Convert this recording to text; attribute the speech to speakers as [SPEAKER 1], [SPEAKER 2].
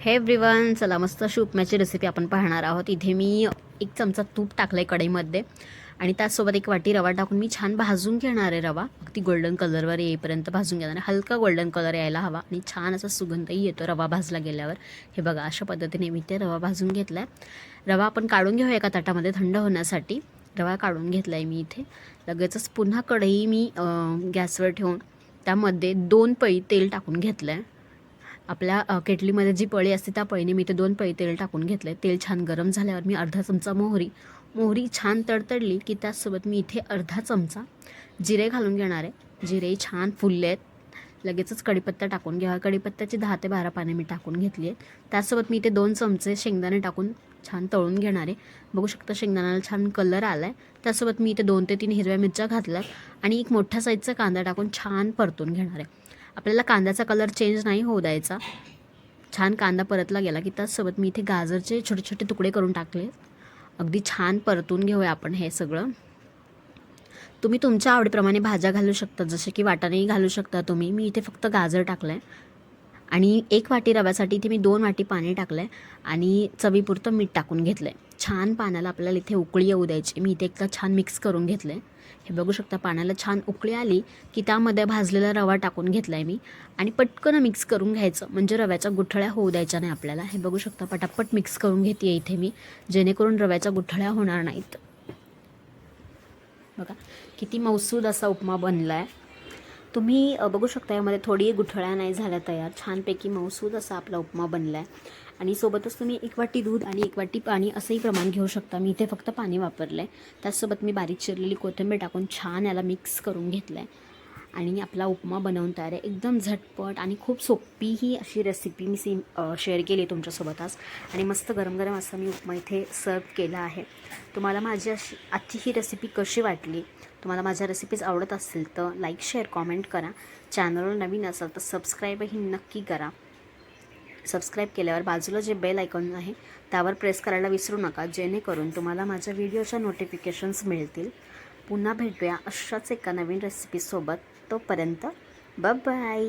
[SPEAKER 1] हे एव्हरीवन, चला मस्त अशी उपम्याची रेसिपी आपण पाहणार आहोत। इथे मी 1 चमचा तूप टाकलं आहे कढईमध्ये आणि त्याचसोबत 1 वाटी रवा टाकून मी छान भाजून घेणार आहे। रवा अगदी गोल्डन कलरवर येईपर्यंत भाजून घेणार आहे। हलका गोल्डन कलर यायला हवा आणि छान असा सुगंधही येतो रवा भाजला गेल्यावर। हे बघा, अशा पद्धतीने मी ते रवा भाजून घेतला आहे। रवा आपण काढून घेऊया एका ताटामध्ये थंड होण्यासाठी। रवा काढून घेतला आहे मी इथे। लगेचच पुन्हा कढई मी गॅसवर ठेवून त्यामध्ये 2 पळी तेल टाकून घेतलं आहे। आपल्या केटलीमध्ये जी पळी असते त्या पळीने मी ते 2 पळी तेल टाकून घेतले। तेल छान गरम झाल्यावर मी अर्धा चमचा मोहरी छान तडतडली की त्यासोबत मी इथे अर्धा चमचा जिरे घालून घेणार आहे। जिरे छान फुललेत, लगेचच कढीपत्ता टाकून घ्यावा। कढीपत्त्याची 10 ते 12 पाने मी टाकून घेतली आहेत। त्यासोबत मी इथे 2 चमचे शेंगदाणे टाकून छान तळून घेणार आहे। बघू शकता शेंगदाण्याला छान कलर आला आहे। त्यासोबत मी इथे 2 ते 3 हिरव्या मिरच्या घातल्या आणि 1 मोठा साईजचा कांदा टाकून छान परतून घेणार आहे। आपल्याला कांद्याचा कलर चेंज नाही होऊ द्यायचा। छान कांदा परतला गेला की त्यासोबत मी इथे गाजरचे छोटे छोटे तुकडे करून टाकले। अगदी छान परतून घेऊया आपण हे सगळं। तुम्ही तुमच्या आवडीप्रमाणे भाज्या घालू शकता, जसे की वाटाणेही घालू शकता तुम्ही। मी इथे फक्त गाजर टाकलं आहे आणि 1 वाटी रव्यासाठी इथे मी 2 वाटी पाणी टाकलं आहे आणि चवीपुरतं मीठ टाकून घेतलं आहे। छान पाण्याला आपल्याला इथे उकळी येऊ द्यायची। मी इथे एकदा छान मिक्स करून घेतलं आहे। हे बघू शकता, पाण्याला छान उकळी आली की त्यामध्ये भाजलेला रवा टाकून घेतला आहे मी आणि पटकन मिक्स करून घ्यायचं, म्हणजे रव्याच्या गुठळ्या होऊ द्यायच्या नाही आपल्याला। हे बघू शकता, पटापट मिक्स करून घेते इथे मी, जेणेकरून रव्याच्या गुठळ्या होणार नाहीत। बघा किती मऊसूद असा उपमा बनला आहे। तुम्ही बघू शकता यामध्ये थोडी गुठळ्या नाही झाल्या तयार। छानपैकी मऊसूद असा आपला उपमा बनला आहे आणि सोबतच तुम्ही 1 वाटी दूध आणि 1 वाटी पाणी असंही प्रमाण घेऊ शकता। मी इथे फक्त पाणी वापरलं आहे। त्याचसोबत मी बारीक चिरलेली कोथिंबीर टाकून छान याला मिक्स करून घेतलं आहे आणि आपला उपमा बनवून तयार आहे। एकदम झटपट आणि खूप सोपी ही अशी रेसिपी मी शेअर केली आहे तुमच्यासोबत आज आणि मस्त गरम गरम असा मी उपमा इथे सर्व केला आहे। तुम्हाला माझी आजची ही रेसिपी कशी वाटली? तुम्हाला माझ्या रेसिपीज आवडत असतील तर लाईक, शेअर, कॉमेंट करा। चॅनलवर नवीन असाल तर सबस्क्राईबही नक्की करा। सबस्क्राईब केल्यावर बाजूला जे बेल आयकॉन आहे त्यावर प्रेस करायला विसरू नका, जेणेकरून तुम्हाला माझ्या व्हिडिओच्या नोटिफिकेशन्स मिळतील। पुन्हा भेटूया अशाच एका नवीन रेसिपीसोबत। तोपर्यंत बाय बाय।